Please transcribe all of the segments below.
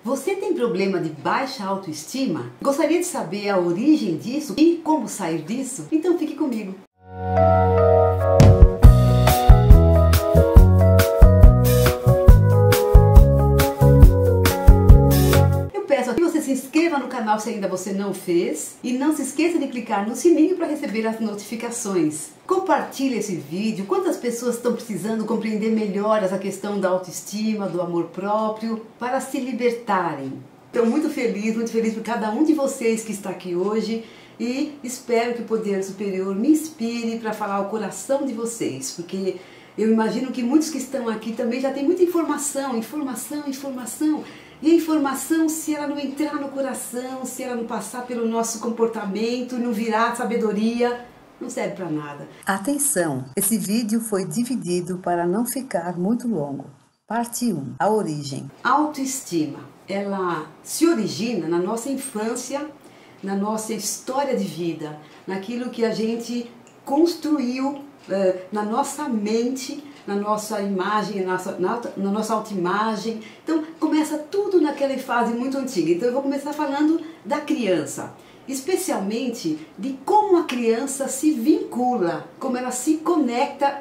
Você tem problema de baixa autoestima? Gostaria de saber a origem disso e como sair disso? Então fique comigo! Eu peço que você se inscreva no canal se ainda você não fez e não se esqueça de clicar no sininho para receber as notificações. Compartilhe esse vídeo. Quantas pessoas estão precisando compreender melhor essa questão da autoestima, do amor próprio, para se libertarem? Estou muito feliz por cada um de vocês que está aqui hoje e espero que o Poder Superior me inspire para falar ao coração de vocês, porque eu imagino que muitos que estão aqui também já têm muita informação. E a informação, se ela não entrar no coração, se ela não passar pelo nosso comportamento, não virar sabedoria, não serve para nada. Atenção! Esse vídeo foi dividido para não ficar muito longo. Parte 1. A origem. A autoestima, ela se origina na nossa infância, na nossa história de vida, naquilo que a gente construiu na nossa mente, na nossa imagem, na nossa autoimagem. Então começa tudo naquela fase muito antiga. Então eu vou começar falando da criança, especialmente de como a criança se vincula, como ela se conecta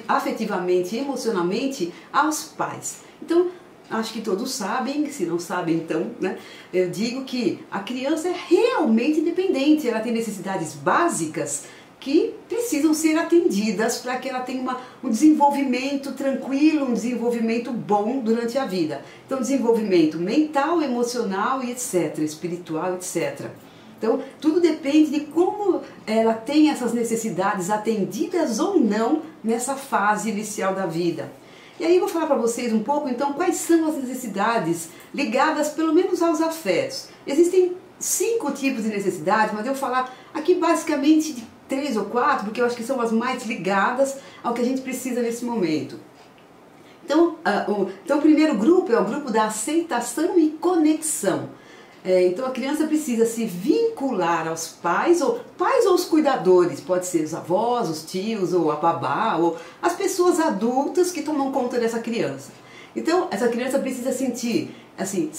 afetivamente, emocionalmente aos pais. Então, acho que todos sabem, se não sabem então, né? Eu digo que a criança é realmente independente, ela tem necessidades básicas que precisam ser atendidas para que ela tenha um desenvolvimento tranquilo, um desenvolvimento bom durante a vida. Então, desenvolvimento mental, emocional e etc., espiritual, etc. Então, tudo depende de como ela tem essas necessidades atendidas ou não nessa fase inicial da vida. E aí eu vou falar para vocês um pouco, então, quais são as necessidades ligadas pelo menos aos afetos. Existem 5 tipos de necessidades, mas eu vou falar aqui basicamente de 3 ou 4, porque eu acho que são as mais ligadas ao que a gente precisa nesse momento. Então, o primeiro grupo é o grupo da aceitação e conexão. Então a criança precisa se vincular aos pais ou os cuidadores, pode ser os avós, os tios, ou a babá, ou as pessoas adultas que tomam conta dessa criança. Então essa criança precisa sentir, assim,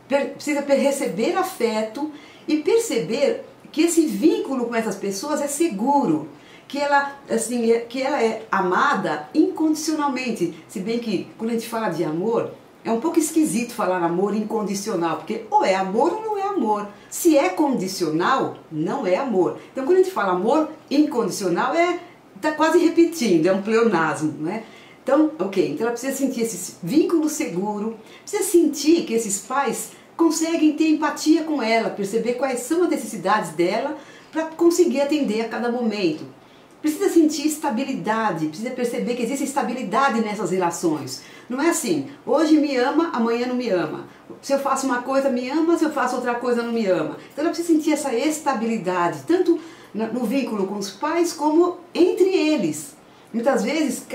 precisa receber afeto e perceber que esse vínculo com essas pessoas é seguro, que ela é amada incondicionalmente. Se bem que quando a gente fala de amor, é um pouco esquisito falar amor incondicional, porque ou é amor ou não é amor. Se é condicional, não é amor. Então quando a gente fala amor incondicional, está quase repetindo, é um pleonasmo, não é? Então, ok, então ela precisa sentir esse vínculo seguro, precisa sentir que esses pais conseguem ter empatia com ela, perceber quais são as necessidades dela para conseguir atender a cada momento. Precisa sentir estabilidade, precisa perceber que existe estabilidade nessas relações. Não é assim, hoje me ama, amanhã não me ama. Se eu faço uma coisa me ama, se eu faço outra coisa não me ama. Então ela precisa sentir essa estabilidade, tanto no vínculo com os pais como entre eles. Muitas vezes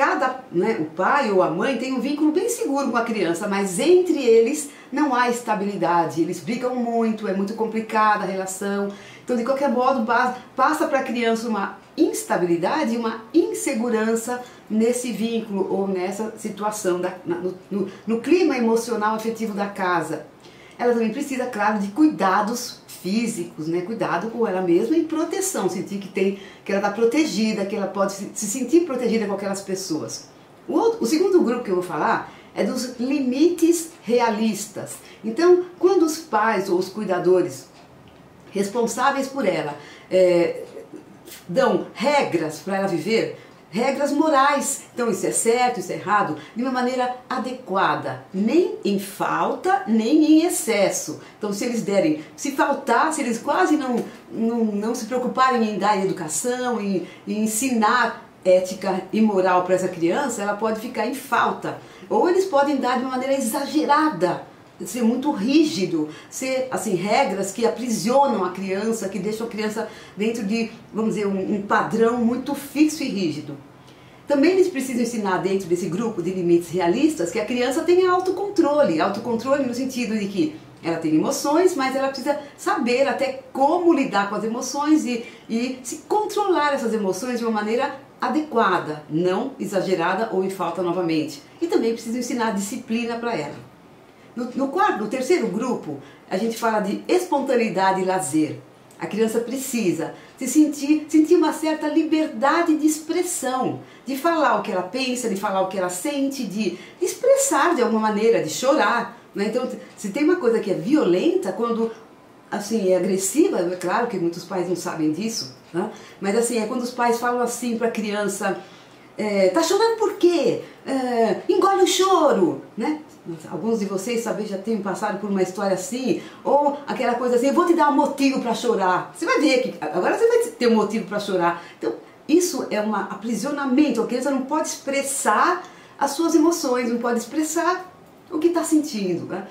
o pai ou a mãe tem um vínculo bem seguro com a criança, mas entre eles não há estabilidade, eles brigam muito, é muito complicada a relação. Então de qualquer modo passa para a criança uma instabilidade, uma insegurança nesse vínculo ou nessa situação, no clima emocional afetivo da casa. Ela também precisa, claro, de cuidados físicos, né? Cuidado com ela mesma e proteção, sentir que ela está protegida, que ela pode se sentir protegida com aquelas pessoas. O segundo grupo que eu vou falar é dos limites realistas. Então, quando os pais ou os cuidadores responsáveis por ela dão regras para ela viver, regras morais, então isso é certo, isso é errado, de uma maneira adequada, nem em falta, nem em excesso. Então se faltar, se eles quase não se preocuparem em dar educação, em ensinar ética e moral para essa criança, ela pode ficar em falta. Ou eles podem dar de uma maneira exagerada, ser muito rígido, ser assim, regras que aprisionam a criança, que deixam a criança dentro de, vamos dizer, um padrão muito fixo e rígido. Também eles precisam ensinar dentro desse grupo de limites realistas que a criança tenha autocontrole no sentido de que ela tem emoções, mas ela precisa saber até como lidar com as emoções e se controlar essas emoções de uma maneira adequada, não exagerada ou em falta novamente. E também precisa ensinar disciplina para ela. No terceiro grupo, a gente fala de espontaneidade e lazer. A criança precisa se sentir uma certa liberdade de expressão, de falar o que ela pensa, de falar o que ela sente, de expressar de alguma maneira, de chorar, né? Então, se tem uma coisa que é violenta, quando assim, é agressiva, é claro que muitos pais não sabem disso, né? Mas assim, é quando os pais falam assim para a criança, tá chorando por quê? Engole o choro, né? Alguns de vocês talvez já tenham passado por uma história assim, ou aquela coisa assim, eu vou te dar um motivo para chorar. Você vai ver que agora você vai ter um motivo para chorar. Então, isso é um aprisionamento. A criança não pode expressar as suas emoções, não pode expressar o que está sentindo, né?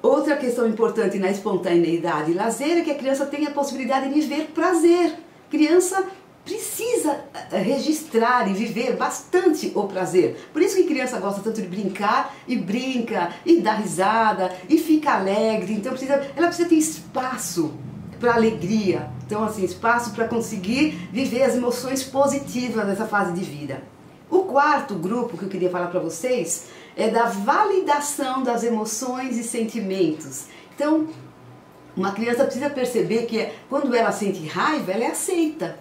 Outra questão importante na espontaneidade e lazer é que a criança tem a possibilidade de viver prazer. Criança precisa registrar e viver bastante o prazer. Por isso que criança gosta tanto de brincar, e brinca, e dá risada, e fica alegre. Então ela precisa ter espaço para alegria. Então assim, espaço para conseguir viver as emoções positivas nessa fase de vida. O quarto grupo que eu queria falar para vocês é da validação das emoções e sentimentos. Então, uma criança precisa perceber que quando ela sente raiva, ela é aceita.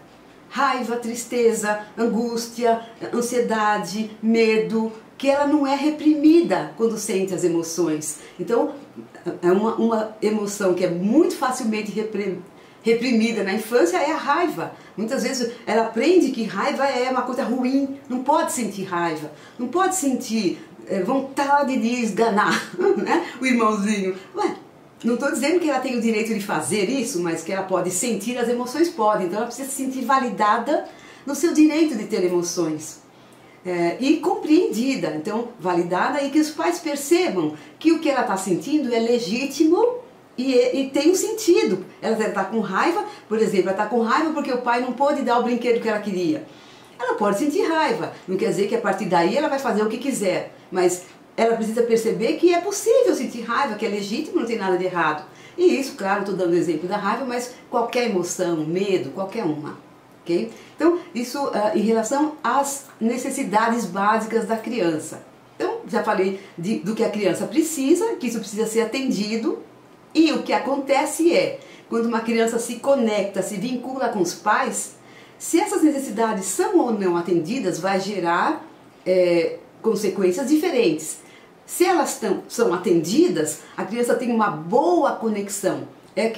Raiva, tristeza, angústia, ansiedade, medo, que ela não é reprimida quando sente as emoções. Então, é uma emoção que é muito facilmente reprimida na infância é a raiva. Muitas vezes ela aprende que raiva é uma coisa ruim, não pode sentir raiva, não pode sentir vontade de esganar, né? O irmãozinho. Ué, não estou dizendo que ela tem o direito de fazer isso, mas que ela pode sentir as emoções, pode. Então ela precisa se sentir validada no seu direito de ter emoções. E compreendida, então validada, e que os pais percebam que o que ela está sentindo é legítimo e tem um sentido. Ela está com raiva, por exemplo, ela está com raiva porque o pai não pôde dar o brinquedo que ela queria. Ela pode sentir raiva, não quer dizer que a partir daí ela vai fazer o que quiser, mas ela precisa perceber que é possível sentir raiva, que é legítimo, não tem nada de errado. E isso, claro, estou dando o exemplo da raiva, mas qualquer emoção, medo, qualquer uma. Okay? Então, isso em relação às necessidades básicas da criança. Então, já falei do que a criança precisa, que isso precisa ser atendido. E o que acontece é, quando uma criança se conecta, se vincula com os pais, se essas necessidades são ou não atendidas, vai gerar consequências diferentes. Se elas são atendidas, a criança tem uma boa conexão. Eu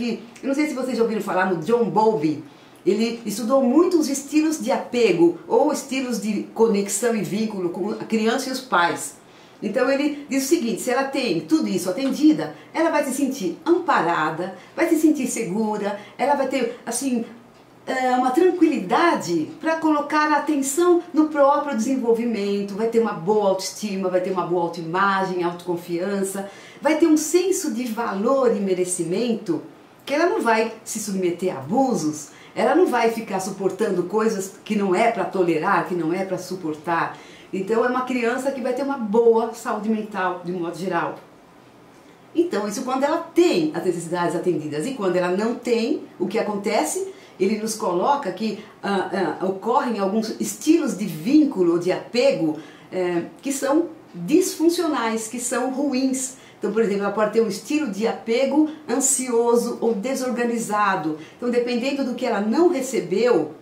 não sei se vocês já ouviram falar no John Bowlby. Ele estudou muito os estilos de apego ou estilos de conexão e vínculo com a criança e os pais. Então ele diz o seguinte, se ela tem tudo isso atendida, ela vai se sentir amparada, vai se sentir segura, ela vai ter assim uma tranquilidade para colocar a atenção no próprio desenvolvimento, vai ter uma boa autoestima, vai ter uma boa autoimagem, autoconfiança, vai ter um senso de valor e merecimento, que ela não vai se submeter a abusos, ela não vai ficar suportando coisas que não é para tolerar, que não é para suportar. Então é uma criança que vai ter uma boa saúde mental, de modo geral. Então isso quando ela tem as necessidades atendidas. E quando ela não tem, o que acontece? Ele nos coloca que ocorrem alguns estilos de vínculo, de apego, que são disfuncionais, que são ruins. Então, por exemplo, ela pode ter um estilo de apego ansioso ou desorganizado. Então, dependendo do que ela não recebeu,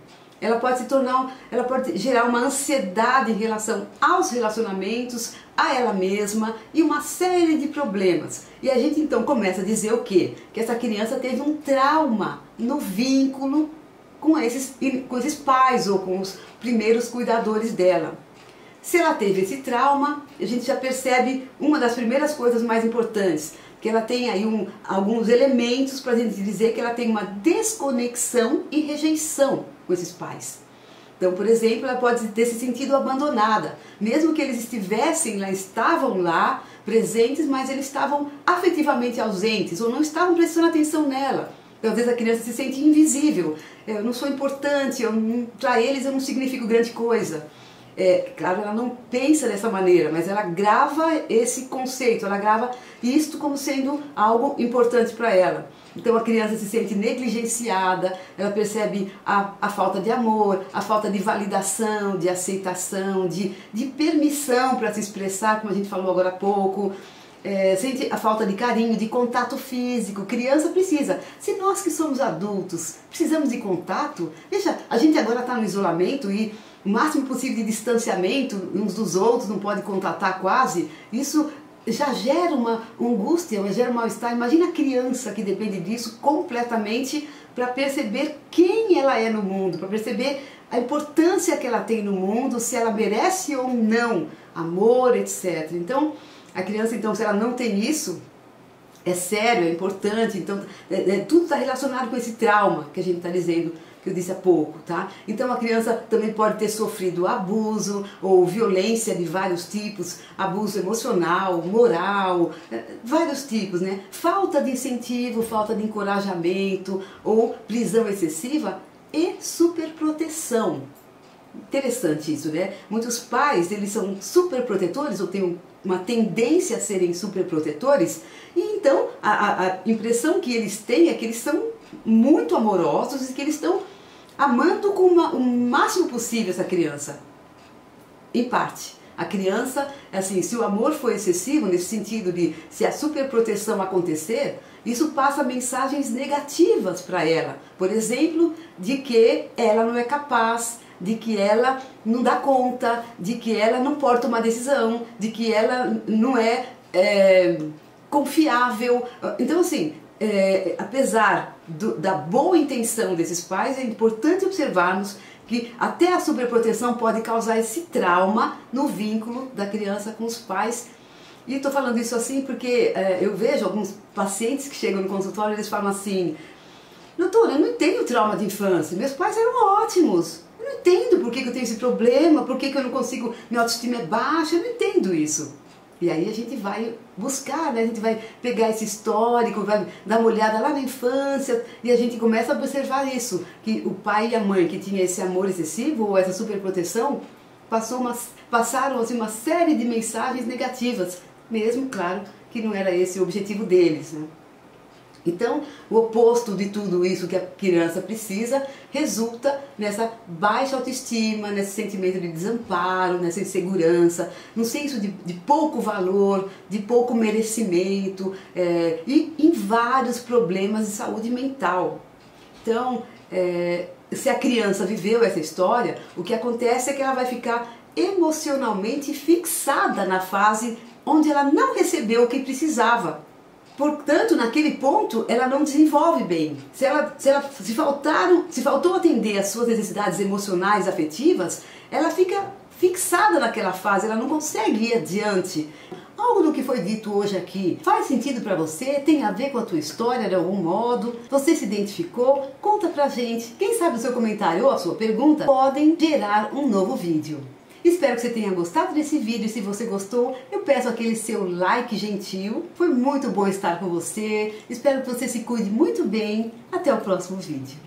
ela pode gerar uma ansiedade em relação aos relacionamentos, a ela mesma e uma série de problemas. E a gente então começa a dizer o quê? Que essa criança teve um trauma no vínculo com esses pais ou com os primeiros cuidadores dela. Se ela teve esse trauma, a gente já percebe uma das primeiras coisas mais importantes, que ela tem aí alguns elementos para a gente dizer que ela tem uma desconexão e rejeição com esses pais. Então, por exemplo, ela pode ter se sentido abandonada, mesmo que eles estavam lá, presentes, mas eles estavam afetivamente ausentes, ou não estavam prestando atenção nela. Então, às vezes a criança se sente invisível, eu não sou importante, para eles eu não significo grande coisa. Claro, ela não pensa dessa maneira, mas ela grava esse conceito, ela grava isto como sendo algo importante para ela. Então a criança se sente negligenciada, ela percebe a falta de amor, a falta de validação, de aceitação, de permissão para se expressar, como a gente falou agora há pouco. sente a falta de carinho, de contato físico. Criança precisa. Se nós que somos adultos precisamos de contato, veja, a gente agora está no isolamento e o máximo possível de distanciamento uns dos outros, não pode contatar quase, isso já gera uma angústia, já gera um mal-estar. Imagina a criança que depende disso completamente para perceber quem ela é no mundo, para perceber a importância que ela tem no mundo, se ela merece ou não amor, etc. Então, a criança, então, se ela não tem isso, é sério, é importante, então tudo está relacionado com esse trauma que a gente está dizendo, que eu disse há pouco, tá? Então a criança também pode ter sofrido abuso ou violência de vários tipos, abuso emocional, moral, vários tipos, né? Falta de incentivo, falta de encorajamento ou prisão excessiva e superproteção. Interessante isso, né? Muitos pais, eles são superprotetores ou têm uma tendência a serem superprotetores e então a impressão que eles têm é que eles são muito amorosos e que eles estão amando com o máximo possível essa criança. Em parte, a criança, assim, se o amor for excessivo, nesse sentido de se a superproteção acontecer, isso passa mensagens negativas para ela. Por exemplo, de que ela não é capaz, de que ela não dá conta, de que ela não pode tomar decisão, de que ela não é confiável. Então, assim, apesar da boa intenção desses pais, é importante observarmos que até a superproteção pode causar esse trauma no vínculo da criança com os pais. E estou falando isso assim porque eu vejo alguns pacientes que chegam no consultório e eles falam assim: doutora, eu não tenho trauma de infância, meus pais eram ótimos, eu não entendo por que eu tenho esse problema, por que eu não consigo, minha autoestima é baixa, eu não entendo isso. E aí a gente vai buscar, né? A gente vai pegar esse histórico, vai dar uma olhada lá na infância e a gente começa a observar isso, que o pai e a mãe que tinha esse amor excessivo ou essa superproteção passaram assim, uma série de mensagens negativas, mesmo, claro, que não era esse o objetivo deles, né? Então, o oposto de tudo isso que a criança precisa resulta nessa baixa autoestima, nesse sentimento de desamparo, nessa insegurança, no senso de pouco valor, de pouco merecimento e em vários problemas de saúde mental. Então, se a criança viveu essa história, o que acontece é que ela vai ficar emocionalmente fixada na fase onde ela não recebeu o que precisava. Portanto, naquele ponto, ela não desenvolve bem. Se faltou atender às suas necessidades emocionais, afetivas, ela fica fixada naquela fase, ela não consegue ir adiante. Algo do que foi dito hoje aqui faz sentido para você? Tem a ver com a tua história de algum modo? Você se identificou? Conta pra gente. Quem sabe o seu comentário ou a sua pergunta podem gerar um novo vídeo. Espero que você tenha gostado desse vídeo e se você gostou, eu peço aquele seu like gentil. Foi muito bom estar com você. Espero que você se cuide muito bem. Até o próximo vídeo.